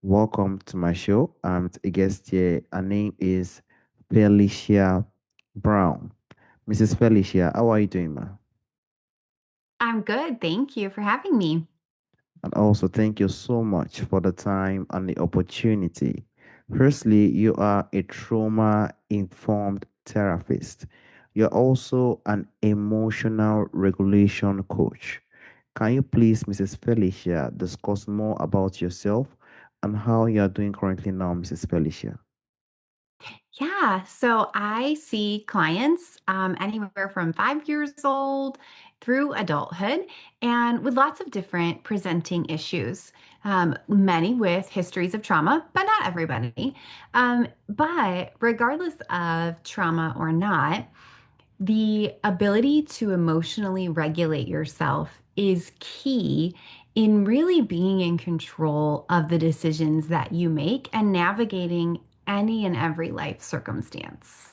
Welcome to my show. I'm a guest here. Her name is Felicia Brown. Mrs. Felicia, how are you doing, ma? I'm good. Thank you for having me. And also, thank you so much for the time and the opportunity. Firstly, you are a trauma-informed therapist. You're also an emotional regulation coach. Can you please, Mrs. Felicia, discuss more about yourself and how you are doing currently now, Mrs. Felicia? Yeah, so I see clients anywhere from 5 years old through adulthood and with lots of different presenting issues, many with histories of trauma, but not everybody. But regardless of trauma or not, the ability to emotionally regulate yourself is key in really being in control of the decisions that you make and navigating any and every life circumstance.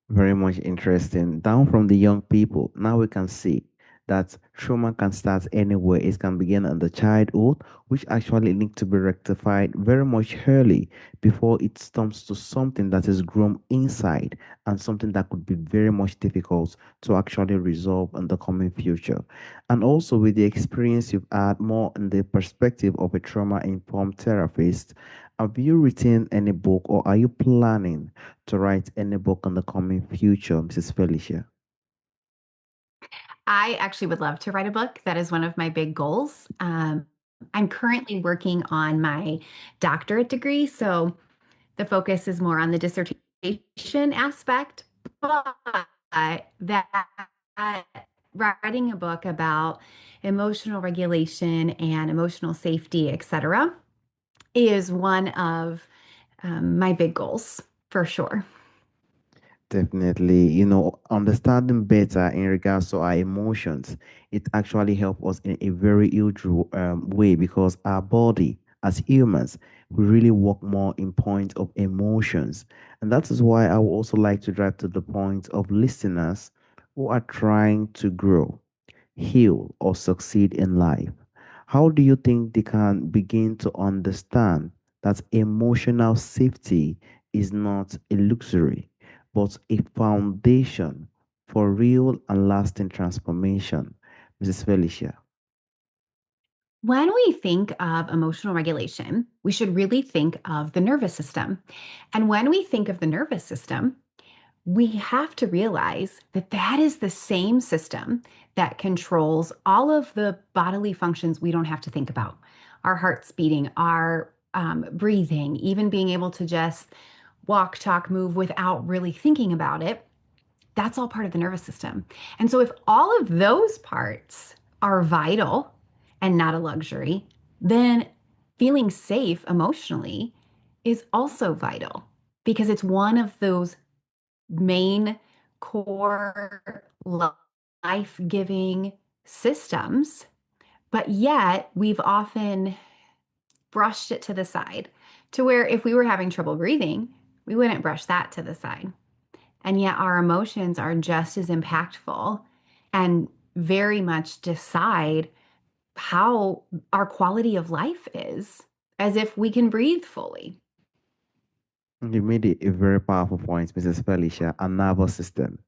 Very much interesting. Down from the young people, now we can see that trauma can start anywhere. It can begin in the childhood, which actually need to be rectified very much early before it stumps to something that is grown inside and something that could be very much difficult to actually resolve in the coming future. And also with the experience you've had more in the perspective of a trauma-informed therapist, have you written any book or are you planning to write any book in the coming future, Mrs. Felicia? I actually would love to write a book. That is one of my big goals. I'm currently working on my doctorate degree, so the focus is more on the dissertation aspect, but that writing a book about emotional regulation and emotional safety, etc., is one of my big goals for sure. Definitely, understanding better in regards to our emotions, it actually helps us in a very huge way because our body, as humans, we really work more in point of emotions. And that is why I would also like to drive to the point of listeners who are trying to grow, heal, or succeed in life. How do you think they can begin to understand that emotional safety is not a luxury, but a foundation for real and lasting transformation? Mrs. Felicia. When we think of emotional regulation, we should really think of the nervous system. And when we think of the nervous system, we have to realize that that is the same system that controls all of the bodily functions we don't have to think about. Our heart's beating, our breathing, even being able to just walk, talk, move without really thinking about it. That's all part of the nervous system. And so, if all of those parts are vital and not a luxury, then feeling safe emotionally is also vital because it's one of those main core life giving systems. But yet, we've often brushed it to the side to where if we were having trouble breathing, we wouldn't brush that to the side. And yet, our emotions are just as impactful and very much decide how our quality of life is as if we can breathe fully. You made it a very powerful point, Mrs. Felicia, a nervous system.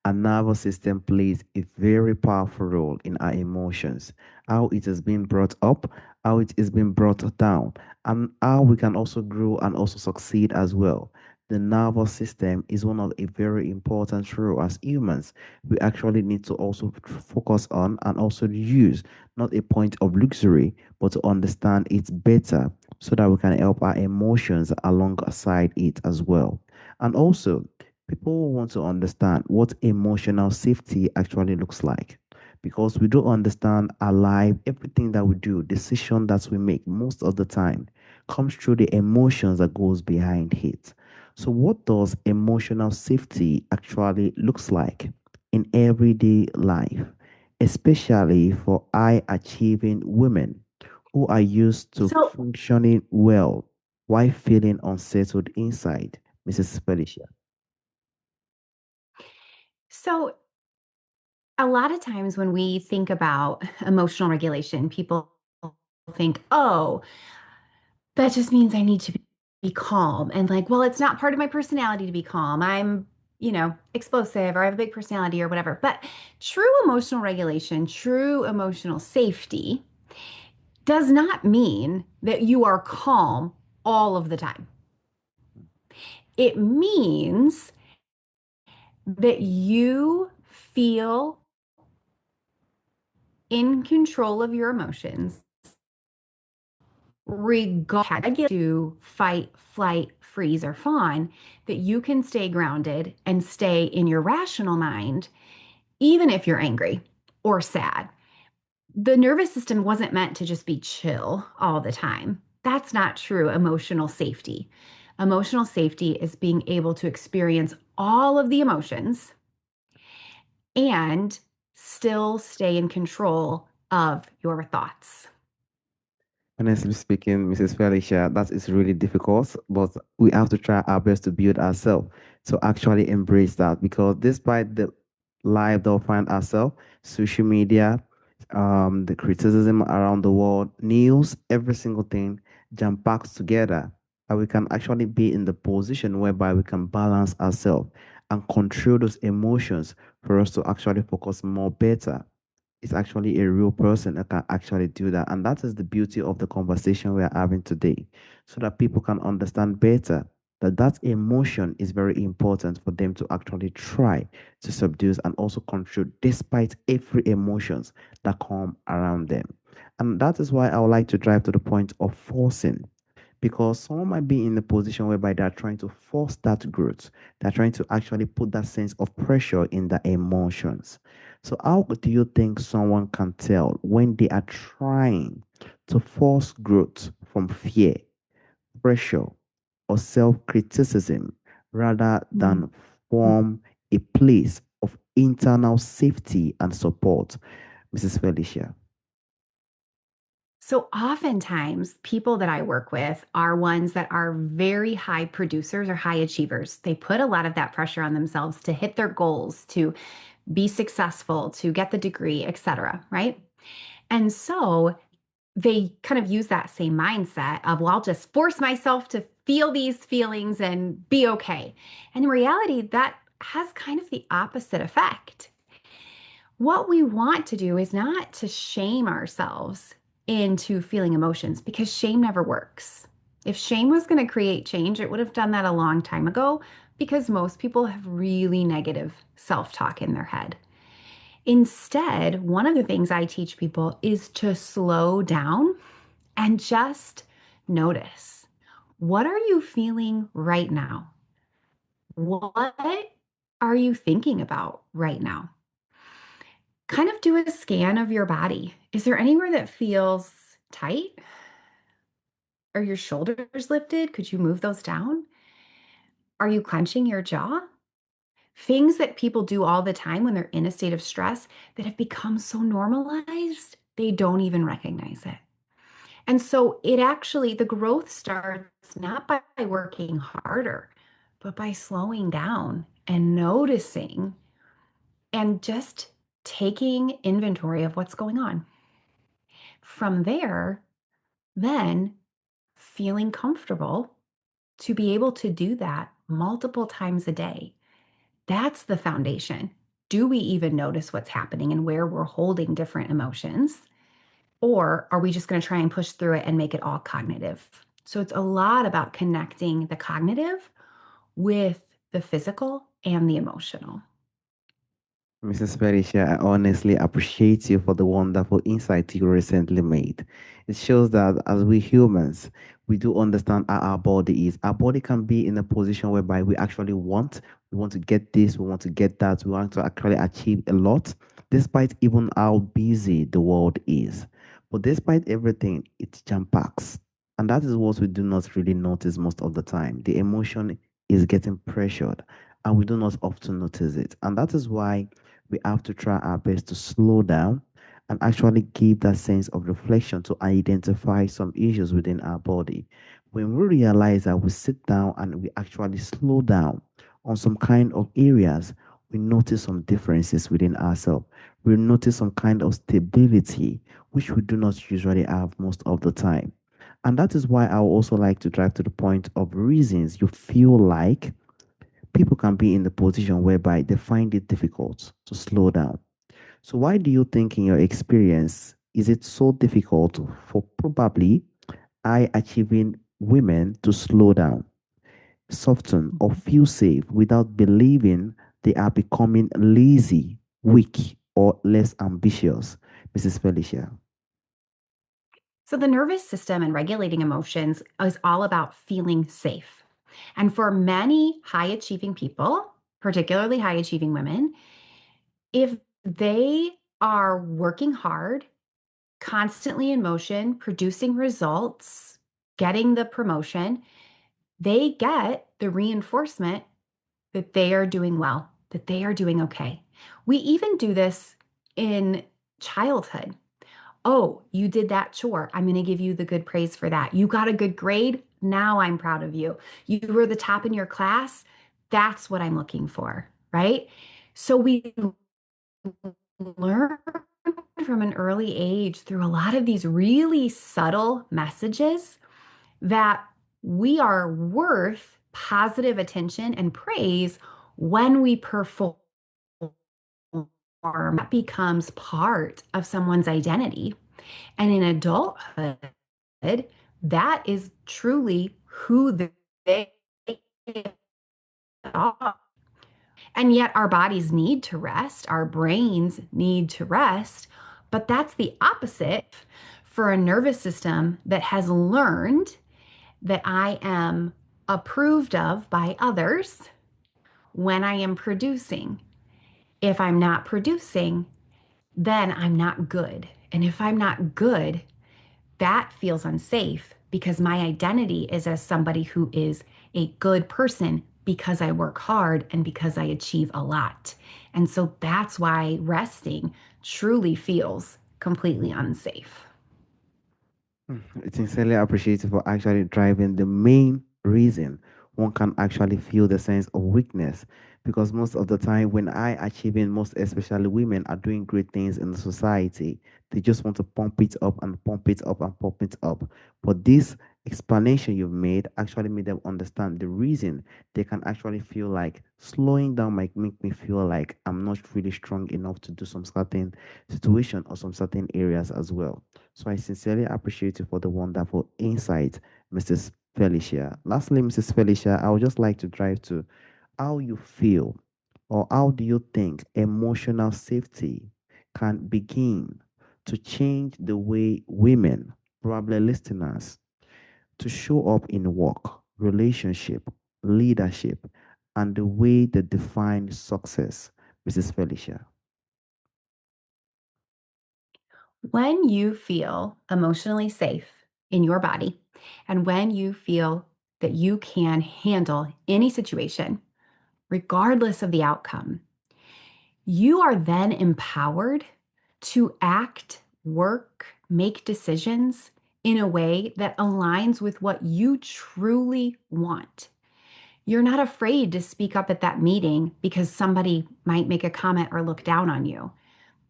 Our nervous system plays a very powerful role in our emotions, how it has been brought up, how it is being brought down, and how we can also grow and also succeed as well. The nervous system is one of a very important role as humans. We actually need to also focus on and also use not a point of luxury, but to understand it better so that we can help our emotions alongside it as well. And also, people want to understand what emotional safety actually looks like because we don't understand our life, everything that we do, decision that we make most of the time comes through the emotions that goes behind it. So what does emotional safety actually looks like in everyday life, especially for high achieving women who are used to So, functioning well while feeling unsettled inside, Mrs. Felicia? so a lot of times when we think about emotional regulation, people think, oh, that just means I need to be calm. And like, well, it's not part of my personality to be calm. I'm, explosive or I have a big personality or whatever. But true emotional regulation, true emotional safety does not mean that you are calm all of the time. It means that you feel in control of your emotions, regardless to fight, flight, freeze, or fawn, that you can stay grounded and stay in your rational mind, even if you're angry or sad. The nervous system wasn't meant to just be chill all the time. That's not true emotional safety. Emotional safety is being able to experience all of the emotions and still stay in control of your thoughts. Honestly speaking, Mrs. Felicia, that is really difficult, but we have to try our best to build ourselves to actually embrace that because despite the life that we find ourselves, social media, the criticism around the world, news, every single thing jam packs together, and we can actually be in the position whereby we can balance ourselves and control those emotions for us to actually focus more better. It's actually a real person that can actually do that. And that is the beauty of the conversation we are having today, so that people can understand better that that emotion is very important for them to actually try to subdue and also control despite every emotions that come around them. And that is why I would like to drive to the point of forcing, because someone might be in a position whereby they're trying to force that growth. They're trying to actually put that sense of pressure in the emotions. So, how do you think someone can tell when they are trying to force growth from fear, pressure, or self criticism rather Mm. than form a place of internal safety and support, Mrs. Felicia? So, oftentimes, people that I work with are ones that are very high producers or high achievers. They put a lot of that pressure on themselves to hit their goals, to be successful, to get the degree, etc. Right? And so they kind of use that same mindset of, well, I'll just force myself to feel these feelings and be okay. And in reality, that has kind of the opposite effect. What we want to do is not to shame ourselves into feeling emotions because shame never works. If shame was going to create change, it would have done that a long time ago because most people have really negative self talk in their head. Instead, one of the things I teach people is to slow down and just notice, what are you feeling right now? What are you thinking about right now? Kind of do a scan of your body. Is there anywhere that feels tight? Are your shoulders lifted? Could you move those down? Are you clenching your jaw? Things that people do all the time when they're in a state of stress that have become so normalized, they don't even recognize it. And so it actually, the growth starts not by working harder, but by slowing down and noticing and just taking inventory of what's going on. From there, then feeling comfortable to be able to do that multiple times a day. That's the foundation. Do we even notice what's happening and where we're holding different emotions? Or are we just going to try and push through it and make it all cognitive? So it's a lot about connecting the cognitive with the physical and the emotional. Mrs. Felicia, I honestly appreciate you for the wonderful insight you recently made. It shows that as we humans, we do understand how our body is. Our body can be in a position whereby we want to get this, we want to get that, we want to actually achieve a lot, despite even how busy the world is. But despite everything, it jam packs. And that is what we do not really notice most of the time. The emotion is getting pressured, and we do not often notice it. And that is why we have to try our best to slow down and actually give that sense of reflection to identify some issues within our body. When we realize that we sit down and we actually slow down on some kind of areas, we notice some differences within ourselves. We notice some kind of stability, which we do not usually have most of the time. And that is why I would also like to drive to the point of reasons you feel like people can be in the position whereby they find it difficult to slow down. So, why do you think, in your experience, is it so difficult for probably high achieving women to slow down, soften, or Mhm. feel safe without believing they are becoming lazy, weak, or less ambitious? Mrs. Felicia. So, the nervous system and regulating emotions is all about feeling safe. And for many high achieving people, particularly high achieving women, if they are working hard, constantly in motion, producing results, getting the promotion, they get the reinforcement that they are doing well, that they are doing okay. We even do this in childhood. Oh, you did that chore. I'm going to give you the good praise for that. You got a good grade. Now I'm proud of you. You were the top in your class. That's what I'm looking for, right? So we learn from an early age through a lot of these really subtle messages that we are worth positive attention and praise when we perform. That becomes part of someone's identity. And in adulthood, that is truly who they are. And yet, our bodies need to rest, our brains need to rest. But that's the opposite for a nervous system that has learned that I am approved of by others when I am producing. If I'm not producing, then I'm not good. And if I'm not good, that feels unsafe because my identity is as somebody who is a good person because I work hard and because I achieve a lot. And so that's why resting truly feels completely unsafe. It's sincerely appreciated for actually driving the main reason one can actually feel the sense of weakness. Because most of the time, when I achieving, most especially women are doing great things in the society, they just want to pump it up and pump it up and pump it up. But this explanation you've made actually made them understand the reason they can actually feel like slowing down might make me feel like I'm not really strong enough to do some certain situation or some certain areas as well. So I sincerely appreciate you for the wonderful insight, Mrs. Felicia. Lastly, Mrs. Felicia, I would just like to drive to how you feel or how do you think emotional safety can begin to change the way women, probably listeners, to show up in work, relationship, leadership, and the way they define success, Mrs. Felicia. When you feel emotionally safe in your body, and when you feel that you can handle any situation, regardless of the outcome, you are then empowered to act, work, make decisions in a way that aligns with what you truly want. You're not afraid to speak up at that meeting because somebody might make a comment or look down on you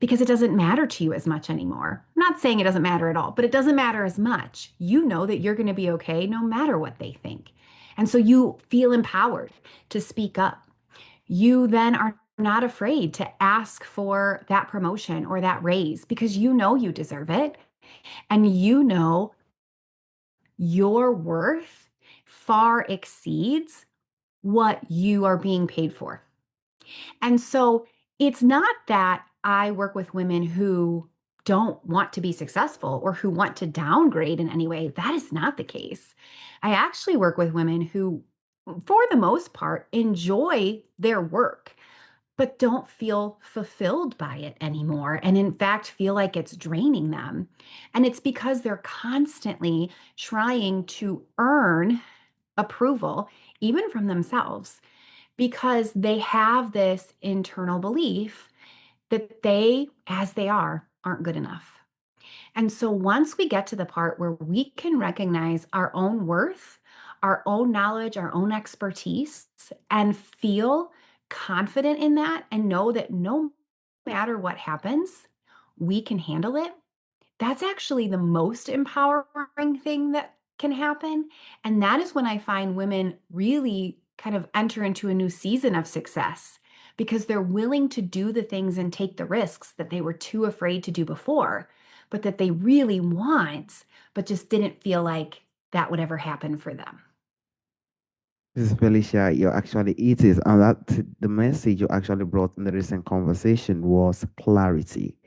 because it doesn't matter to you as much anymore. I'm not saying it doesn't matter at all, but it doesn't matter as much. You know that you're going to be okay no matter what they think. And so you feel empowered to speak up. You then are not afraid to ask for that promotion or that raise because you know you deserve it and you know your worth far exceeds what you are being paid for. And so it's not that I work with women who don't want to be successful or who want to downgrade in any way. That is not the case. I actually work with women who, for the most part, enjoy their work, but don't feel fulfilled by it anymore. And in fact, feel like it's draining them. And it's because they're constantly trying to earn approval, even from themselves because they have this internal belief that they, as they are, aren't good enough. And so once we get to the part where we can recognize our own worth, our own knowledge, our own expertise, and feel confident in that and know that no matter what happens, we can handle it. That's actually the most empowering thing that can happen. And that is when I find women really kind of enter into a new season of success because they're willing to do the things and take the risks that they were too afraid to do before, but that they really want, but just didn't feel like that would ever happen for them. This is Felicia. You're actually it is, and that the message you actually brought in the recent conversation was clarity.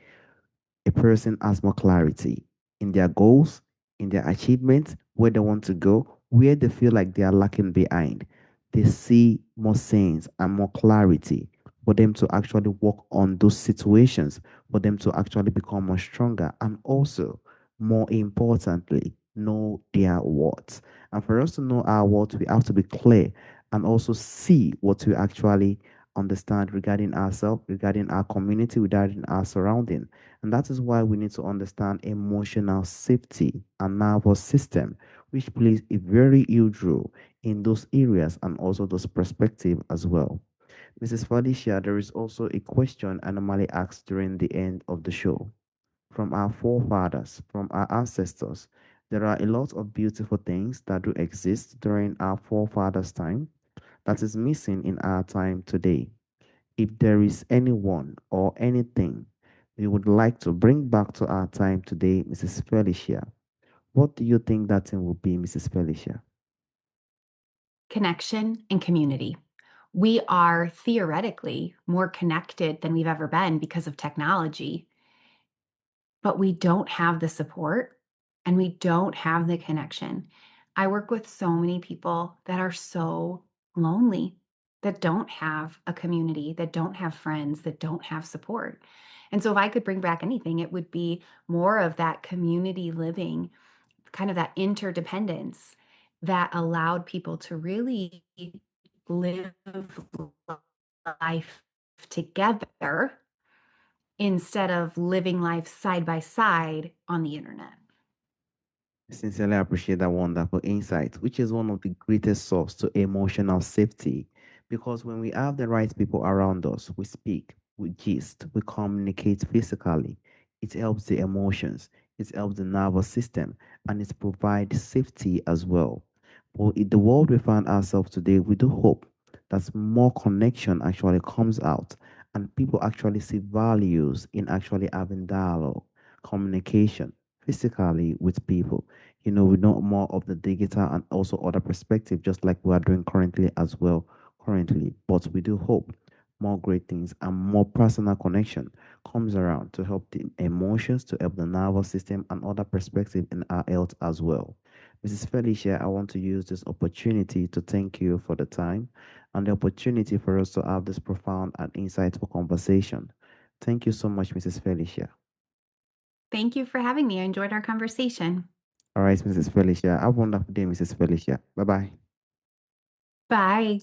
A person has more clarity in their goals, in their achievements, where they want to go, where they feel like they are lacking behind. They see more sense and more clarity for them to actually work on those situations, for them to actually become more stronger, and also, more importantly, know their worth. And for us to know our worth, we have to be clear and also see what we actually understand regarding ourselves, regarding our community, regarding our surrounding. And that is why we need to understand emotional safety and nervous system, which plays a very huge role in those areas and also those perspectives as well. Mrs. Felicia, there is also a question I normally ask during the end of the show. From our forefathers, from our ancestors, there are a lot of beautiful things that do exist during our forefathers' time that is missing in our time today. If there is anyone or anything we would like to bring back to our time today, Mrs. Felicia, what do you think that thing would be, Mrs. Felicia? Connection and community. We are theoretically more connected than we've ever been because of technology, but we don't have the support and we don't have the connection. I work with so many people that are so lonely, that don't have a community, that don't have friends, that don't have support. And so, if I could bring back anything, it would be more of that community living, kind of that interdependence that allowed people to really live life together instead of living life side by side on the internet. Sincerely appreciate that wonderful insight, which is one of the greatest source to emotional safety. Because when we have the right people around us, we speak, we gist, we communicate physically. It helps the emotions, it helps the nervous system, and it provides safety as well. But in the world we find ourselves today, we do hope that more connection actually comes out and people actually see values in actually having dialogue, communication physically with people. We know more of the digital and also other perspective, just like we are doing currently as well, currently. But we do hope more great things and more personal connection comes around to help the emotions, to help the nervous system and other perspective in our health as well. Mrs. Felicia, I want to use this opportunity to thank you for the time and the opportunity for us to have this profound and insightful conversation. Thank you so much, Mrs. Felicia. Thank you for having me. I enjoyed our conversation. All right, Mrs. Felicia. Have a wonderful day, Mrs. Felicia. Bye bye. Bye.